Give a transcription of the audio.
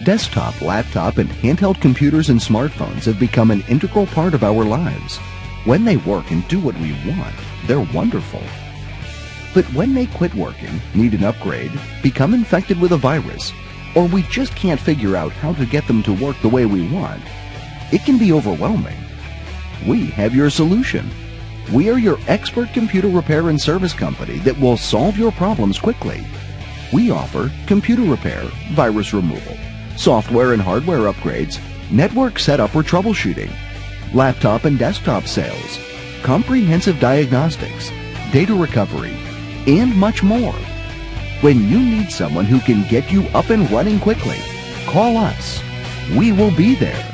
Desktop, laptop, and handheld computers and smartphones have become an integral part of our lives. When they work and do what we want, they're wonderful. But when they quit working, need an upgrade, become infected with a virus, or we just can't figure out how to get them to work the way we want, it can be overwhelming. We have your solution. We are your expert computer repair and service company that will solve your problems quickly. We offer computer repair, virus removal, software and hardware upgrades, network setup or troubleshooting, laptop and desktop sales, comprehensive diagnostics, data recovery, and much more. When you need someone who can get you up and running quickly, call us. We will be there.